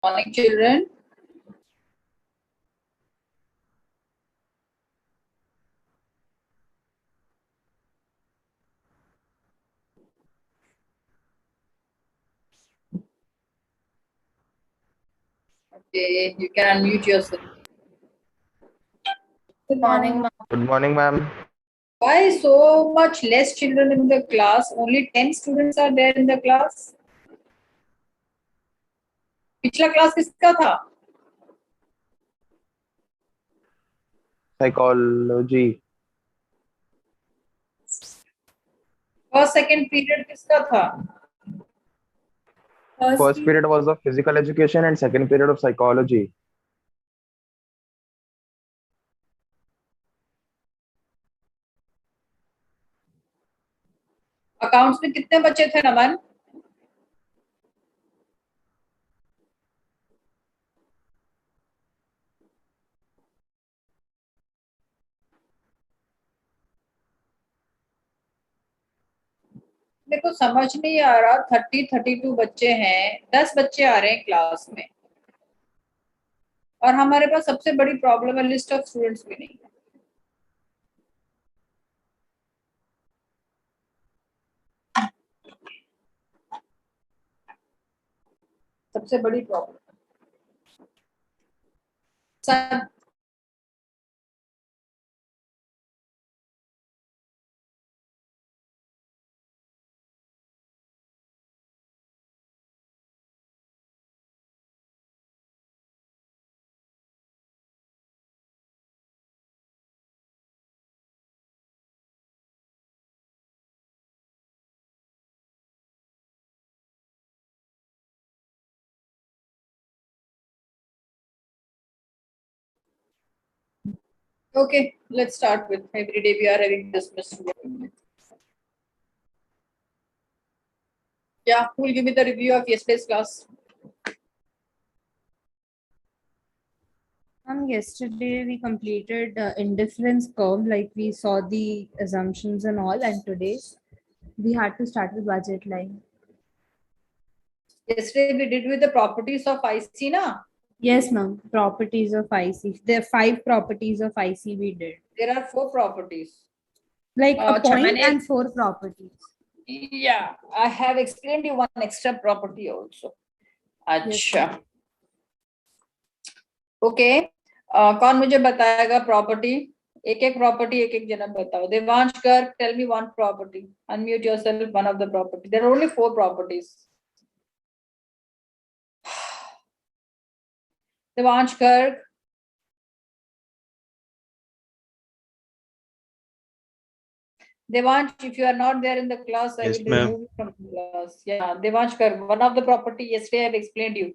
Morning, children. Okay, you can unmute yourself. Good morning, ma'am. Good morning, ma'am. Why so much less children in the class? Only 10 students are there in the class. पिछला class किसका था? Psychology. First second period किसका था? First period was of physical education and second period of psychology. Accounts में कितने बच्चे थे नमन? मेरे को समझ नहीं आ रहा. 32 बच्चे हैं, 10 बच्चे आ रहे हैं क्लास में और हमारे पास सबसे बड़ी प्रॉब्लम है लिस्ट ऑफ स्टूडेंट्स भी नहीं है. सबसे बड़ी प्रॉब्लम सब. Okay, let's start with every day we are having dismissed. Yeah, who will give me the review of yesterday's class? Yesterday we completed indifference curve, like we saw the assumptions and all, and today we had to start with budget line. Yesterday we did with the properties of IC, na? Yes, ma'am. Properties of IC. There are 5 properties of IC we did. There are 4 properties. Like a अच्छा, point मैंने- and 4 properties. Yeah, I have explained you one extra property also. अच्छा. Okay. कौन मुझे बताएगा property? एक एक property एक एक जना बताओ. Devansh Garg, tell me one property. Unmute yourself. One of the property. There are only 4 properties. Devansh Garg. Devansh, if you are not there in the class, I will remove you from the class. Yeah, Devansh Kar, one of the property yesterday I have explained you.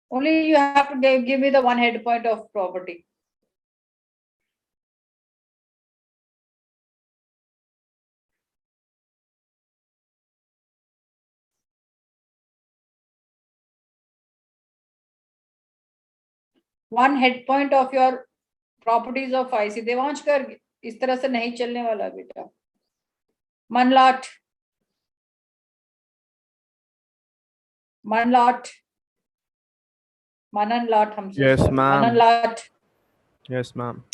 Only you have to give me the one head point of property. One head point of your properties of IC. Devansh कर इस तरह से नहीं चलने वाला बेटा. मनलाट. मनलाट. Mananlat. Yes, ma'am. Mananlat. Yes, ma'am.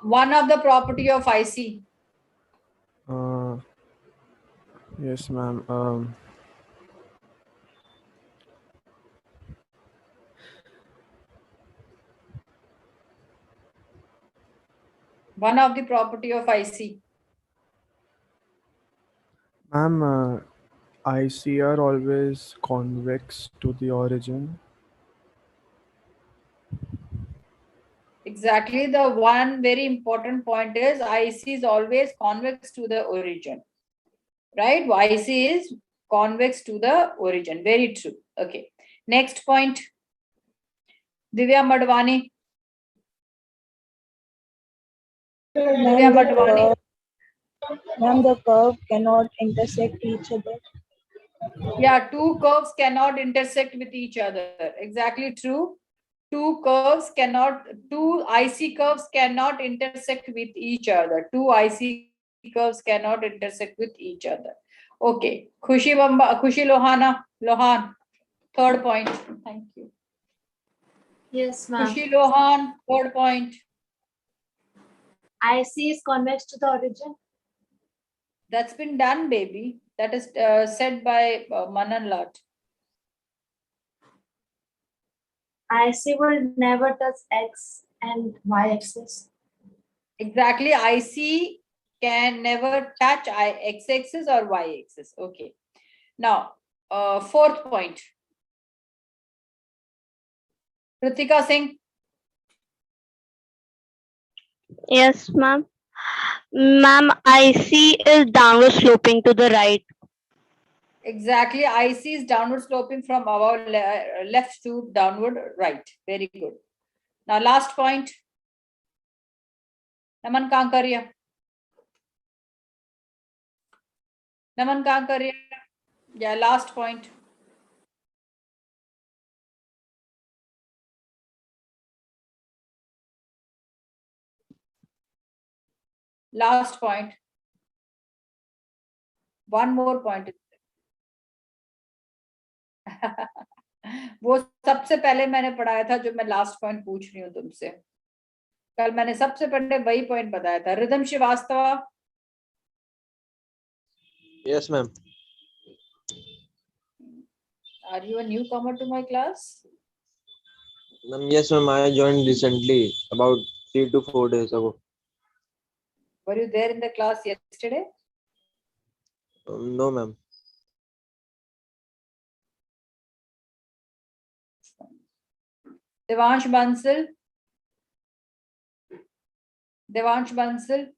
One of the property of IC. Yes, ma'am. One of the property of IC. Ma'am, IC are always convex to the origin. Exactly. The one very important point is IC is always convex to the origin. Right? IC is convex to the origin. Very true. Okay. Next point. Divya Madwani. Divya Madwani. Ma'am, the curve cannot intersect each other. Yeah, two curves cannot intersect with each other. Exactly true. Two IC curves cannot intersect with each other. Two IC curves cannot intersect with each other. Okay. Khushi Lohana. Lohan. Third point. Thank you. Yes, ma'am. Kushi Lohan, third point. IC is convex to the origin. That's been done, baby. That is said by Manan Lat. IC will never touch X and Y axis. Exactly. IC can never touch X axis or Y axis. Okay. Now, fourth point. Kritika Singh. Yes, ma'am. Ma'am, IC is downward sloping to the right. Exactly. IC is downward sloping from above left to downward right. Very good. Now, last point. Naman Kankaria. Naman Kankaria. Yeah, last point. Last point. One more point. वो सबसे पहले मैंने पढ़ाया था जो मैं last point पूछ रही हूँ तुमसे. कल मैंने सबसे पहले वही पॉइंट बताया था. Ridham Srivastava. Yes, ma'am. Are you a newcomer to my class? Ma'am, yes, ma'am. I joined recently, about 3 to 4 days ago. Were you there in the class yesterday? No, ma'am. Devansh Bansal. Devansh Bansal.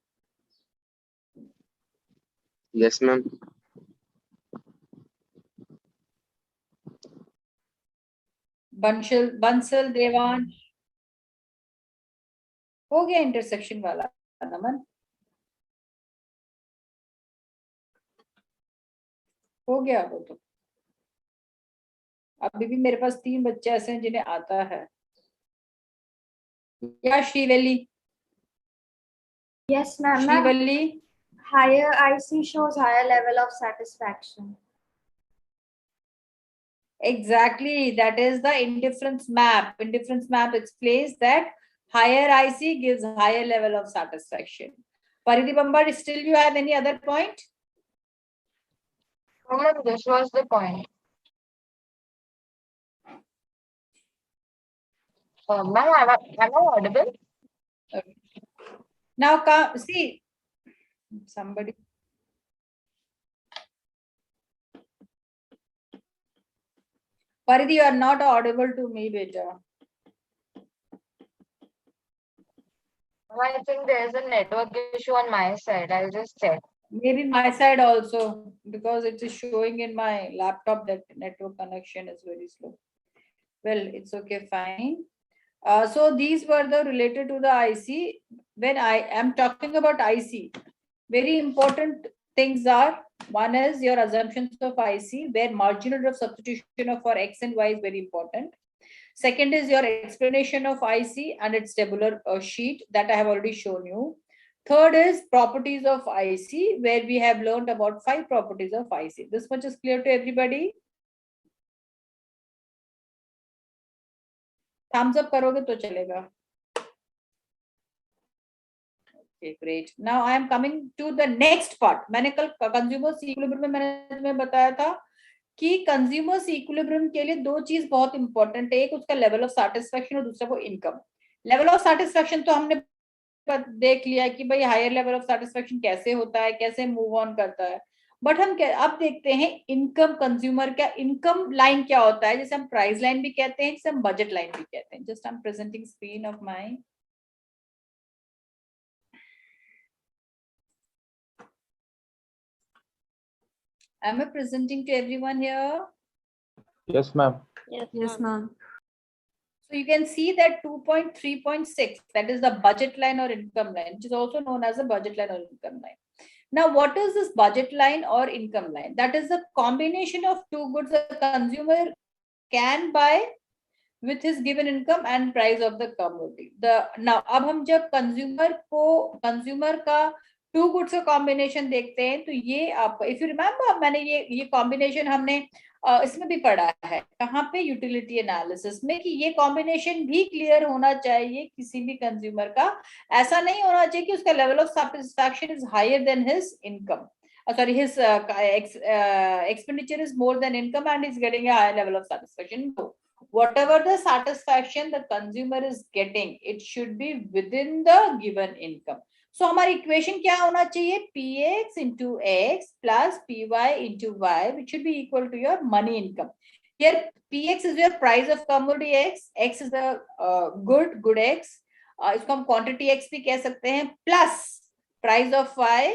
Yes, ma'am. Bansal Devansh. हो गया intersection वाला नमन. हो गया वो तो. अभी भी मेरे पास 3 बच्चे ऐसे हैं जिन्हें आता है. या Srivalli. Yes, ma'am. Srivalli. Higher IC shows higher level of satisfaction. Exactly, that is the indifference map. Indifference map explains that higher IC gives higher level of satisfaction. Paridhi Bambar, still you have any other point? This was the point. Ma'am, am I audible? Okay. Now come see somebody. Paridhi, you are not audible to me, beta. I think there is a network issue on my side. I'll just check. Maybe my side also, because it is showing in my laptop that network connection is very slow. Well, it's okay, fine. So these were the related to the IC. When I am talking about IC, very important things are, one is your assumptions of IC, where marginal rate of substitution of for X and Y is very important. Second is your explanation of IC and its tabular sheet that I have already shown you. Third is properties of IC, where we have learned about 5 properties of IC. This much is clear to everybody? Thumbs up karoge to chalega. Okay, great. Now I am coming to the next part. मैंने कल consumer equilibrium में मैंने तुम्हें बताया था कि consumers equilibrium के लिए 2 चीज बहुत इंपॉर्टेंट है. एक उसका लेवल ऑफ सैटिस्फैक्शन और दूसरा वो इनकम. लेवल ऑफ सैटिस्फैक्शन तो हमने देख लिया कि भाई हायर लेवल ऑफ सैटिस्फैक्शन कैसे होता है, कैसे मूव ऑन करता है. बट हम अब देखते हैं इनकम कंज्यूमर का इनकम लाइन क्या होता है, जैसे हम प्राइस लाइन भी कहते हैं, जैसे हम बजट लाइन भी कहते हैं. Just I am presenting screen of my. Am I presenting to everyone here? Yes, ma'am. Yes, ma'am. So you can see that 2.3.6, that is the budget line or income line, which is also known as a budget line or income line. Now, what is this budget line or income line? That is the combination of 2 goods a consumer can buy with his given income and price of the commodity. Now, अब हम जब consumer का to goods का combination देखते हैं तो ये आपका, इफ यू रिमेम्बर, मैंने ये कॉम्बिनेशन हमने इसमें भी पढ़ा है, कहाँ पे, यूटिलिटी एनालिसिस में, कि ये कॉम्बिनेशन भी क्लियर होना चाहिए किसी भी कंज्यूमर का। ऐसा नहीं होना चाहिए कि उसका level of satisfaction is higher than his income, sorry, his expenditure is more than income and he's getting a higher level of satisfaction. No. Whatever the satisfaction the consumer is getting, it should be within the given income. So हमारी equation क्या होना चाहिए, px into x plus py into y, which should be equal to your money income. Here px is your price of commodity x is the good x, इसको हम quantity x भी कह सकते हैं, plus price of y,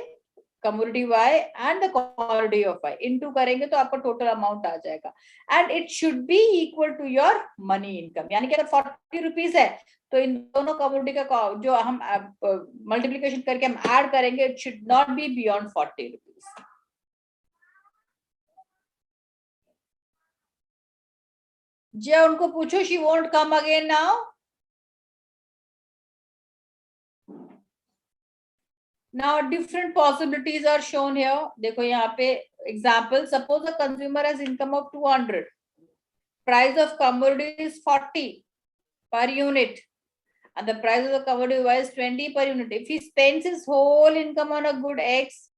commodity y and the quantity of y, into करेंगे तो आपका total amount आ जाएगा, and it should be equal to your money income. यानी कि अगर 40 रुपीज है तो इन दोनों कमोडिटी का जो हम मल्टीप्लिकेशन करके हम ऐड करेंगे, it should not be beyond 40 rupees. जय उनको पूछो, she won't come again now. Now different possibilities are shown here. देखो यहाँ पे example, suppose a consumer has income of 200, price of commodity is 40 per unit, and the price of the commodity Y is 20 per unit. If he spends his whole income on a good X,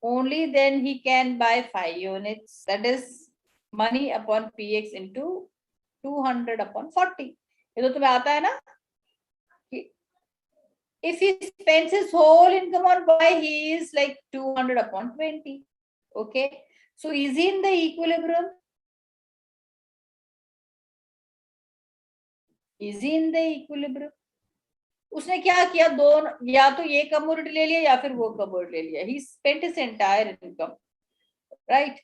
only then he can buy 5 units. That is money upon PX into 200 upon 40. ये तो तुम्हें आता है ना? If he spends his whole income on Y, he is like 200 upon 20. Okay. So is he in the equilibrium? Is he in the equilibrium? उसने क्या किया, दोनों, या तो ये कमोडिटी ले लिया या फिर वो कमोडिटी ले लिया. He spent his entire income, right?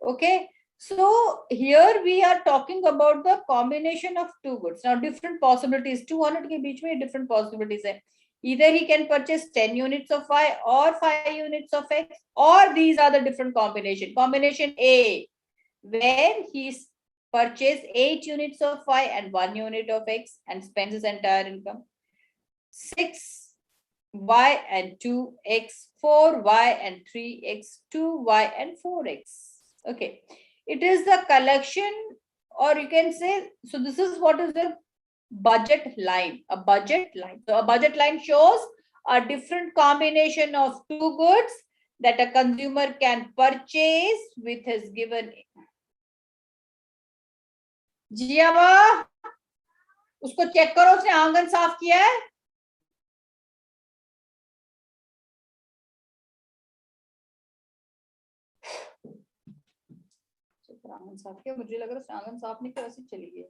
Okay. So here we are talking about the combination of two goods. Now different possibilities, 200 के बीच में different possibilities है. Either he can purchase 10 units of Y or 5 units of X, or these are the different combination. Combination A, where he purchased 8 units of Y and 1 unit of X and spends his entire income. 6 Y and 2 X, 4 Y and 3 X, 2 Y and 4 X. Okay. It is the collection, or you can say, so this is what is the budget line, a budget line. So a budget line shows a different combination of two goods that a consumer can purchase with his given. जियावा, उसको check करो, उसने आंगन साफ किया है. आंगन साफ किया, मुझे लग रहा है आंगन साफ नहीं किया, ऐसे चली गई.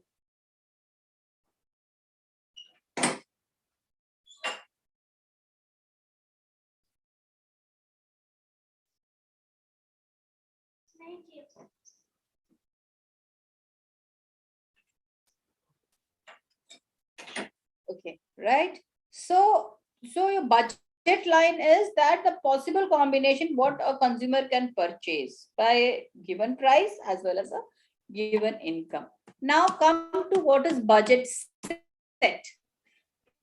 Okay, right? So your budget line is that the possible combination what a consumer can purchase by given price as well as a given income. Now come to what is budget set.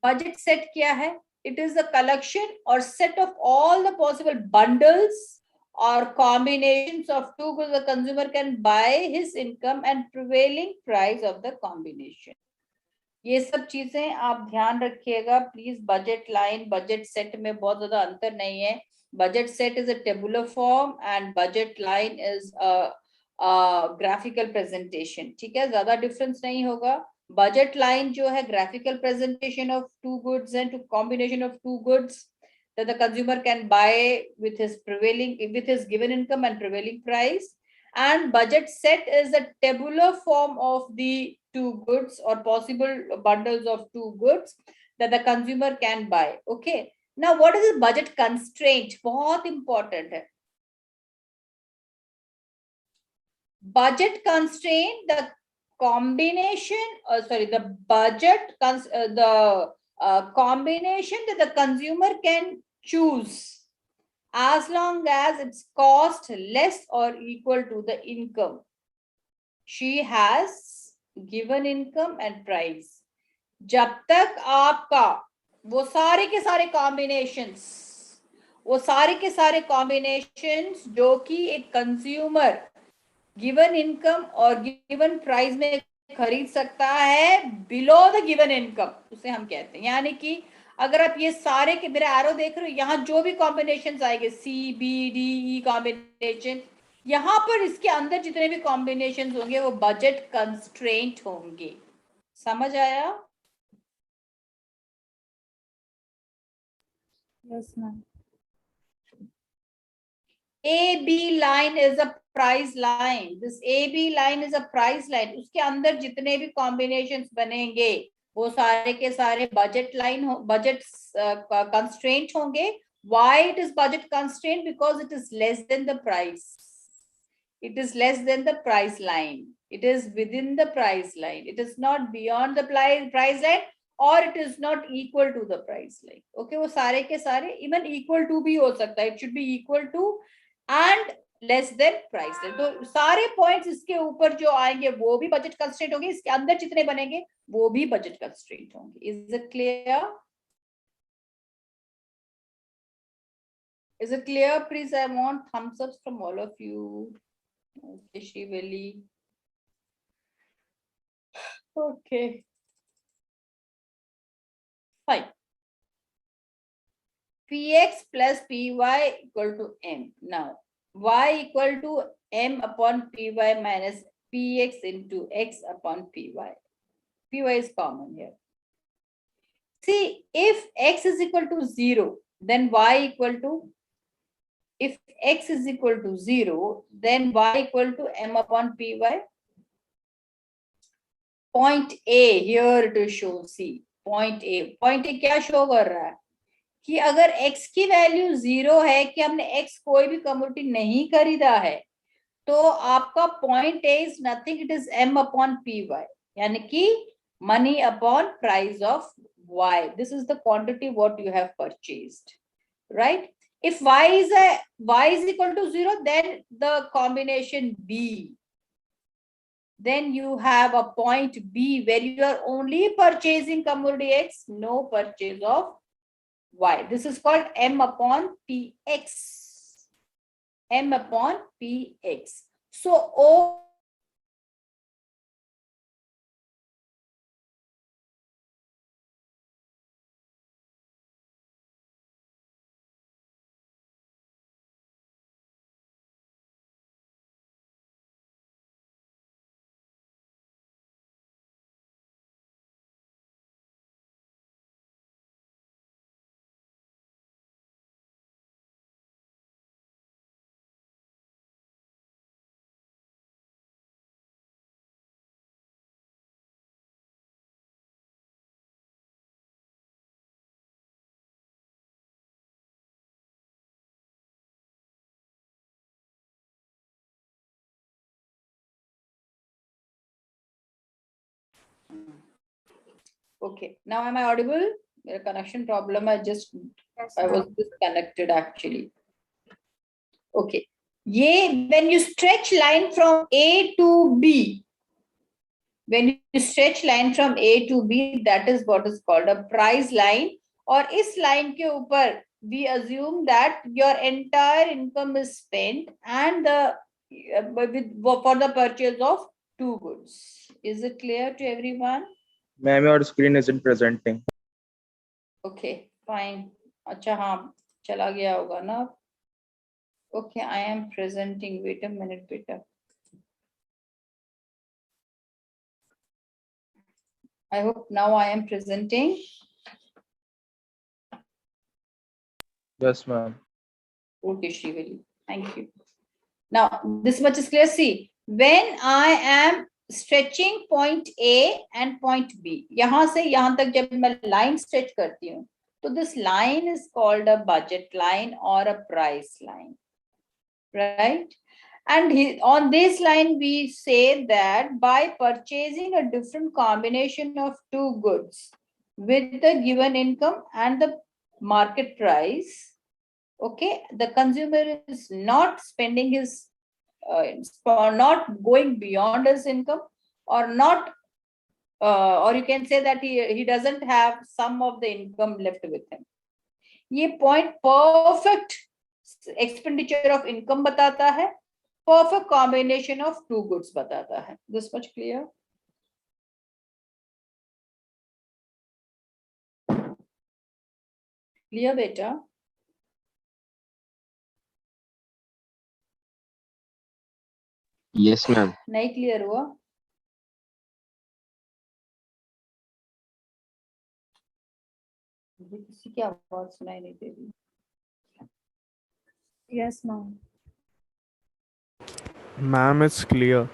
Budget set क्या है? It is a collection or set of all the possible bundles or combinations of two goods the consumer can buy his income and prevailing price of the combination. ये सब चीजें आप ध्यान रखिएगा please. Budget line budget set में बहुत ज्यादा अंतर नहीं है. Budget set is a tabular form and budget line is graphical presentation. ठीक है, ज्यादा डिफरेंस नहीं होगा. बजट लाइन जो है graphical presentation of two goods and two combination of two goods that the consumer can buy with his given income and prevailing price. And budget set is a tabular form of the two goods or possible bundles of two goods that the consumer can buy. Okay. Now, what is the budget constraint? बहुत important है. Budget constraint, the combination, the budget, the combination that the consumer can choose as long as its cost less or equal to the income. She has given income and price. जब तक आपका वो सारे के सारे combinations जो कि एक कंज्यूमर गिवन इनकम और गिवन प्राइस में खरीद सकता है बिलो द गिवन इनकम, उसे हम कहते हैं। यानी कि अगर आप ये सारे के, मेरा एरो देख रहे हो, यहाँ जो भी कॉम्बिनेशन आएंगे C B D E combination, यहाँ पर इसके अंदर जितने भी कॉम्बिनेशन होंगे वो बजट कंस्ट्रेंट होंगे। समझ आया? Yes, ma'am. AB line is a price line. This AB line is a price line. उसके अंदर जितने भी कॉम्बिनेशंस बनेंगे वो सारे के सारे बजट लाइन हो, बजट कंस्ट्रेंट होंगे। Why it is budget constraint? Because it is less than the price. It is less than the price line. It is within the price line. It is not beyond the price line, or it is not equal to the price line. Okay, वो सारे के सारे even equal to भी हो सकता है. It should be equal to and less than price line. तो सारे points इसके ऊपर जो आएंगे वो भी budget constraint होंगे, इसके अंदर जितने बनेंगे वो भी budget constraint होंगे. Is it clear? Is it clear? Please, I want thumbs ups from all of you. Okay, Shivali. Okay. Fine. Px plus Py equal to M. Now, y equal to M upon Py minus Px into X upon Py. Py is common here. See, if X is equal to 0, then y equal to, if X is equal to 0, then y equal to M upon Py. Point A, here it is shown, see, point A क्या show कर रहा है कि अगर x की value 0 है, कि हमने x कोई भी कमोडिटी नहीं खरीदा है, तो आपका point A is nothing, it is M upon Py, यानी कि money upon price of y. This is the quantity what you have purchased, right? If y is equal to 0, then the combination B, then you have a point B where you are only purchasing commodity X, no purchase of Y. This is called M upon Px. M upon Px. So O okay, now am I audible? मेरा connection problem, I was disconnected actually. Okay, ये when you stretch line from A to B, when you stretch line from A to B, that is what is called a price line. और इस line के ऊपर we assume that your entire income is spent and for the purchase of two goods. Is it clear to everyone? Ma'am, your screen isn't presenting. Okay, fine. अच्छा हाँ, चला गया होगा ना? Okay, I am presenting. Wait a minute, beta. I hope now I am presenting. Yes, ma'am. Okay, Shrivali. Thank you. Now, this much is clear. See, when I am stretching point A and point B, यहाँ से यहाँ तक जब मैं line stretch करती हूँ, तो this line is called a budget line or a price line, right? And on this line, we say that by purchasing a different combination of two goods with the given income and the market price, okay, the consumer is not spending his, not going beyond his income or not or you can say that he doesn't have some of the income left with him. ये point perfect expenditure of income बताता है, perfect combination of two goods बताता है. This much clear? Clear बेटा? Yes, ma'am. नहीं clear हुआ? मुझे किसी की आवाज सुनाई नहीं दे रही. Yes, ma'am. Ma'am, it's clear.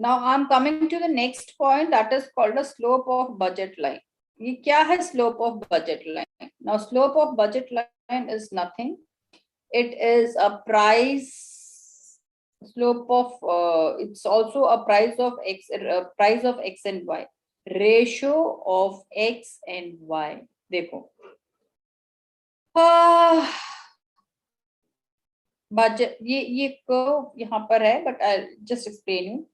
Now I'm coming to the next point, that is called the slope of budget line. ये क्या है slope of budget line? Now slope of budget line is nothing. It is a price slope of it's also a price of x and y, ratio of x and y. देखो budget ये curve यहाँ पर है, but I'll just explain you.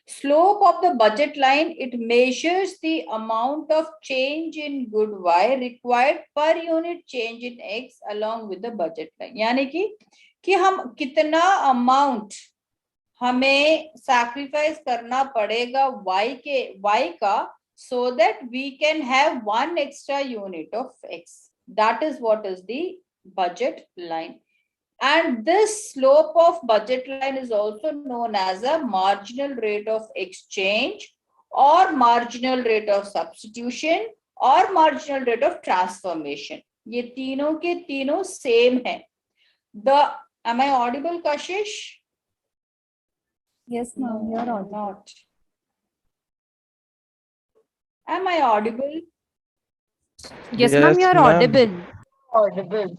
Slope of the budget line, it measures the amount of change in good y required per unit change in x along with the budget line. यानी कि हम कितना amount हमें sacrifice करना पड़ेगा y का, so that we can have one extra unit of x. That is what is the budget line. And this slope of budget line is also known as a marginal rate of exchange, or marginal rate of substitution, or marginal rate of transformation. ये तीनों के तीनों same है. Am I audible, Kashish? Yes, ma'am. You're audible. Not. Am I audible? Yes, Yes, ma'am. You're ma'am. audible. Audible.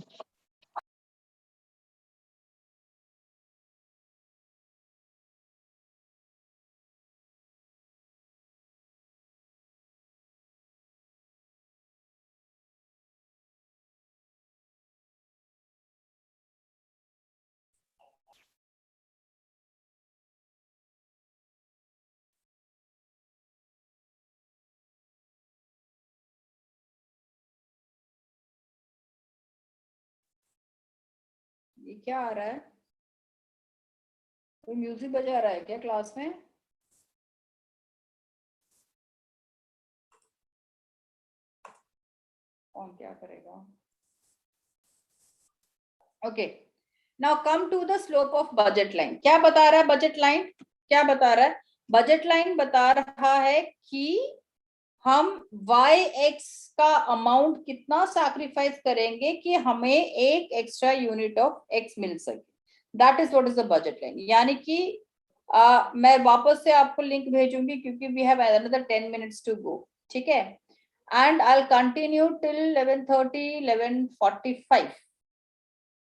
ये क्या आ रहा है? कोई म्यूजिक बजा रहा है क्या क्लास में? कौन क्या करेगा? Okay. Now come to the slope of budget line. क्या बता रहा है budget line? क्या बता रहा है? Budget line बता रहा है कि हम yx का अमाउंट कितना सैक्रिफाइस करेंगे कि हमें एक एक्स्ट्रा यूनिट ऑफ x मिल सके. That is what is the budget line. यानी कि मैं वापस से आपको लिंक भेजूंगी क्योंकि we have another 10 minutes to go. ठीक है, and I will continue till 11:30 11:45.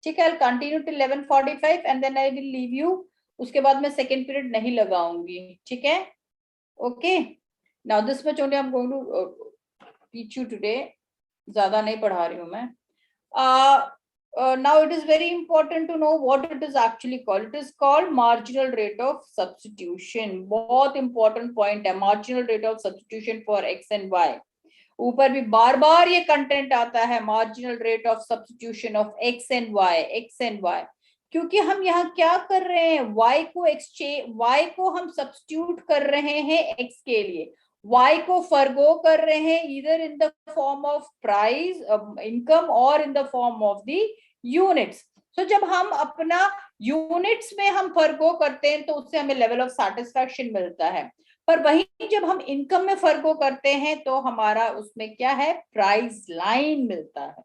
ठीक है, I will continue till 11:45 and then I will leave you. उसके बाद मैं सेकेंड पीरियड नहीं लगाऊंगी. ठीक है, Okay. Now this much only I'm going to teach you today. ज़्यादा नहीं पढ़ा रही हूँ मैं. Now it is very important to know what it is actually called. It is called marginal rate of substitution. बहुत important point है, marginal rate of substitution for x and y. ऊपर भी बार बार ये कंटेंट आता है, marginal rate of substitution of x and y, क्योंकि हम यहाँ क्या कर रहे हैं, y को हम सब्स्टिट्यूट कर रहे हैं x के लिए, y को फर्गो कर रहे हैं either in the form of price, income or in the form of the units. So जब हम अपना units में हम फर्गो करते हैं तो उससे हमें level of satisfaction मिलता है, पर वहीं जब हम इनकम में फर्गो करते हैं तो हमारा उसमें क्या है, प्राइस लाइन मिलता है.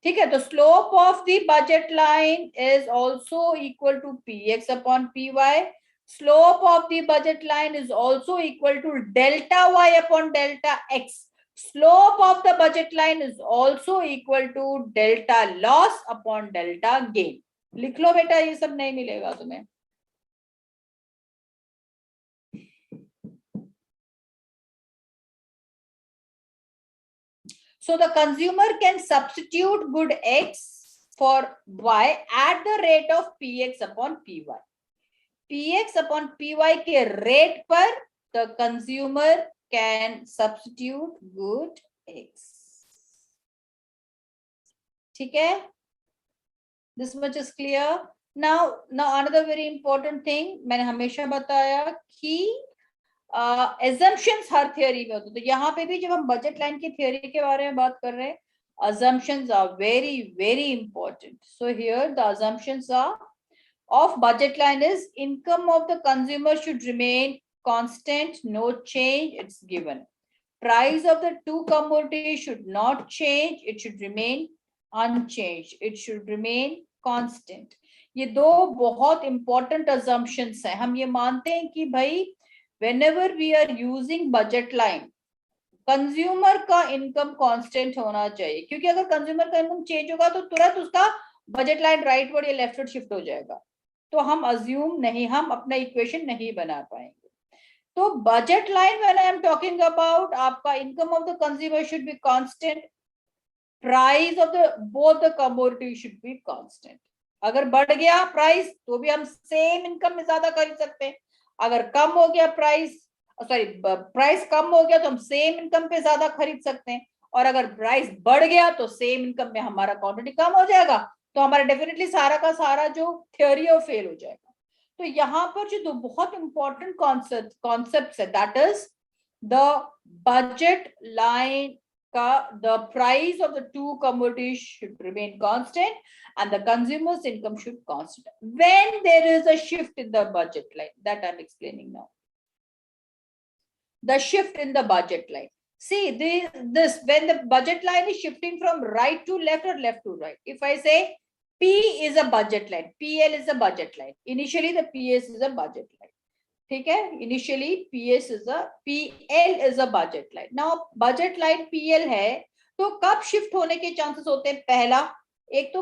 ठीक है, तो slope of the budget line is also equal to px upon py. Slope of the budget line is also equal to delta y upon delta x. Slope of the budget line is also equal to delta loss upon delta gain. लिख लो बेटा, ये सब नहीं मिलेगा तुम्हें. So the consumer can substitute good x for y at the rate of px upon py. px upon py के rate पर the consumer can substitute good x. ठीक है, this much is clear. Now another very important thing, मैंने हमेशा बताया कि assumptions हर theory में होते हैं, तो यहाँ पे भी जब हम बजट लाइन की theory के बारे में बात कर रहे हैं, assumptions are very very important. So here the assumptions are of budget line is income of the consumer should remain constant, no change, it's given. Price of the two commodities should not change, it should remain unchanged, it should remain constant. ये दो बहुत important assumptions हैं. हम ये मानते हैं कि भाई whenever we are using budget line, consumer का इनकम कांस्टेंट होना चाहिए, क्योंकि अगर कंज्यूमर का इनकम चेंज होगा तो तुरंत उसका बजट लाइन राइटवर्ड या लेफ्टवर्ड शिफ्ट हो जाएगा, तो हम अज्यूम नहीं, हम अपना इक्वेशन नहीं बना पाएंगे. तो budget line when I am talking about, आपका income of the consumer should be constant, price of the both the commodity should be constant. अगर बढ़ गया प्राइस तो भी हम सेम इनकम में ज्यादा खरीद सकते हैं, अगर कम हो गया प्राइस कम हो गया तो हम सेम इनकम पे ज्यादा खरीद सकते हैं, और अगर प्राइस बढ़ गया तो सेम इनकम में हमारा क्वांटिटी कम हो जाएगा, तो हमारा डेफिनेटली सारा का सारा जो थ्योरी है वो फेल हो जाएगा. तो यहाँ पर जो दो बहुत इंपॉर्टेंट कॉन्सेप्ट है, that is the budget line का the price of the two commodities should remain constant and the consumer's income should constant when there is a shift in the budget line, that I'm explaining now. The shift in the budget line, see this when the budget line is shifting from right to left or left to right. If I say P is a budget line, PL is a budget line, initially the PS is a budget line. ठीक है, initially PL is a budget line. Now budget line PL है, तो कब shift होने के chances होते हैं? पहला, एक तो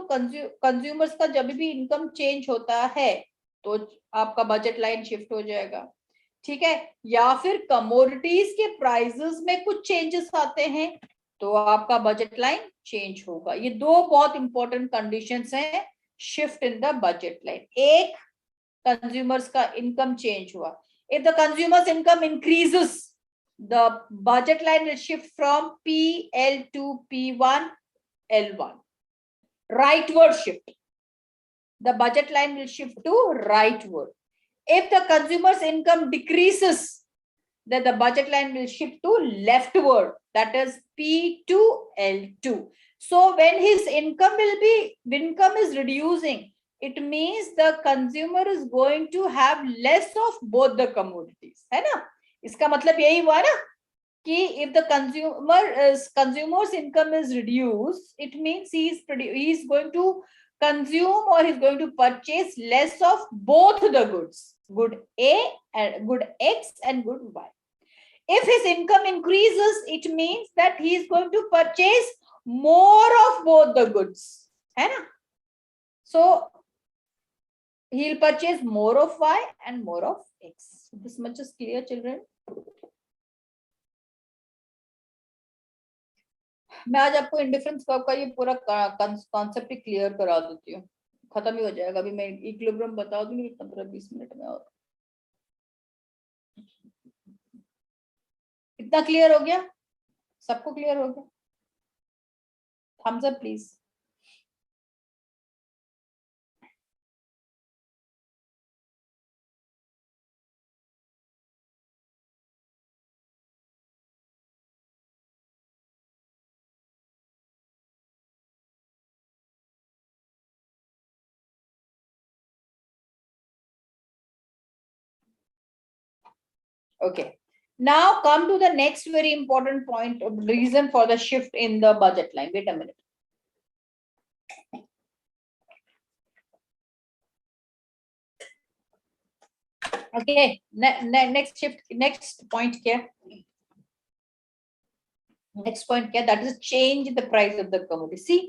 कंज्यूमर्स का जब भी इनकम चेंज होता है तो आपका बजट लाइन शिफ्ट हो जाएगा. ठीक है, या फिर कमोडिटीज के प्राइसेस में कुछ चेंजेस आते हैं तो आपका बजट लाइन चेंज होगा. ये दो बहुत इंपॉर्टेंट कंडीशंस हैं shift in the budget line. एक, कंज्यूमर्स का इनकम चेंज हुआ, if the consumers income increases the budget line will shift from PL to P1 L1. Rightward shift, the budget line will shift to rightward. If the consumer's income decreases, then the budget line will shift to leftward, that is P to L2. So when his income is reducing, it means the consumer is going to have less of both the commodities, है ना? इसका मतलब यही हुआ ना कि if the consumer's income is reduced, it means he is going to consume or he's going to purchase less of both the goods, good A and good X and good Y. If his income increases, it means that he is going to purchase more of both the goods, है ना? So he'll purchase more of Y and more of X. This much is clear, children? मैं आज आपको indifference curve का ये पूरा concept ही clear करा देती हूँ, खत्म ही हो जाएगा। अभी मैं इक्विलिब्रियम बता दूंगी 15-20 मिनट में। और इतना क्लियर हो गया? सबको क्लियर हो गया? Thumbs up please. Okay. Now come to the next very important point, reason for the shift in the budget line. Wait a minute. Okay. Next shift, next point here. Next point क्या? That is change in the price of the commodity. See,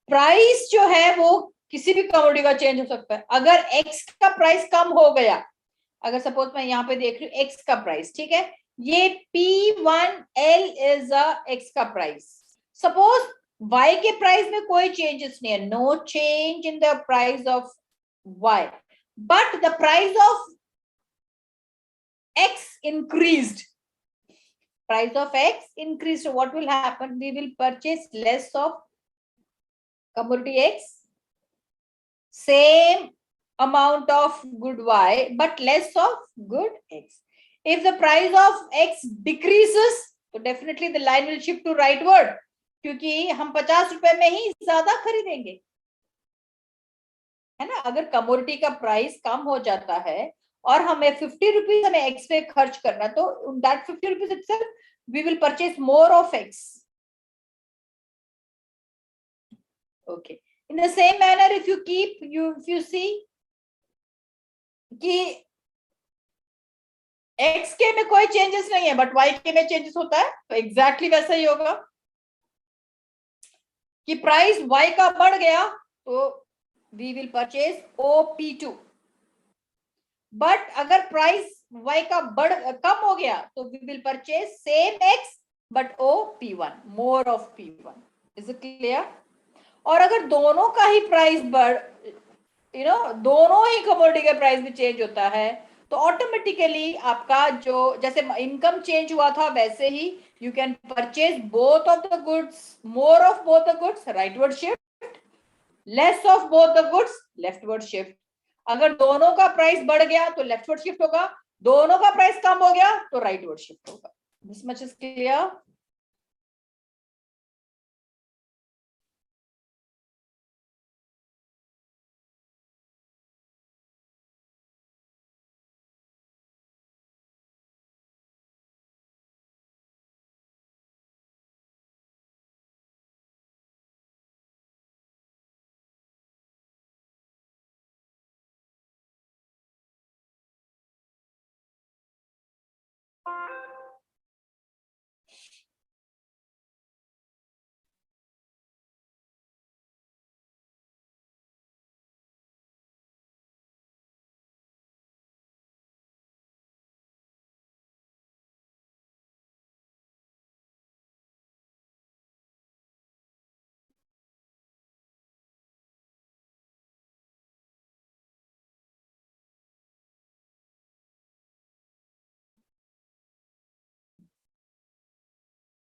price जो है वो किसी भी commodity का change हो सकता है. अगर X का price कम हो गया, अगर suppose मैं यहाँ पे देख रही हूँ X का price, ठीक है, ये P1L is a X का price. Suppose Y के price में कोई changes नहीं है, no change in the price of Y, but the price of X increased. Price of X increased. So what will happen? We will purchase less of commodity X, same amount of good Y, but less of good X. If the price of X decreases, so definitely the line will shift to rightward, क्योंकि हम 50 रुपए में ही ज्यादा खरीदेंगे, है ना। अगर commodity का प्राइस कम हो जाता है और हमें 50 रुपीज हमें X पे खर्च करना, तो that 50 rupees itself we will purchase more of X. Okay. In the same manner, if you see कि X के में कोई चेंजेस नहीं है, बट Y के में चेंजेस होता है, तो एग्जैक्टली वैसा ही होगा कि प्राइस Y का बढ़ गया तो we will purchase OP2. But अगर प्राइस Y का कम हो गया तो we will purchase same X but OP1, more of P1. Is it clear? और अगर दोनों का ही प्राइस दोनों ही कमोडिटी के प्राइस में चेंज होता है, तो ऑटोमेटिकली आपका जो जैसे इनकम चेंज हुआ था वैसे ही you can purchase both of the goods, more of both the goods, rightward shift, less of both the goods, leftward shift. अगर दोनों का प्राइस बढ़ गया तो लेफ्टवर्ड शिफ्ट होगा, दोनों का प्राइस कम हो गया तो राइटवर्ड शिफ्ट होगा. This much is clear.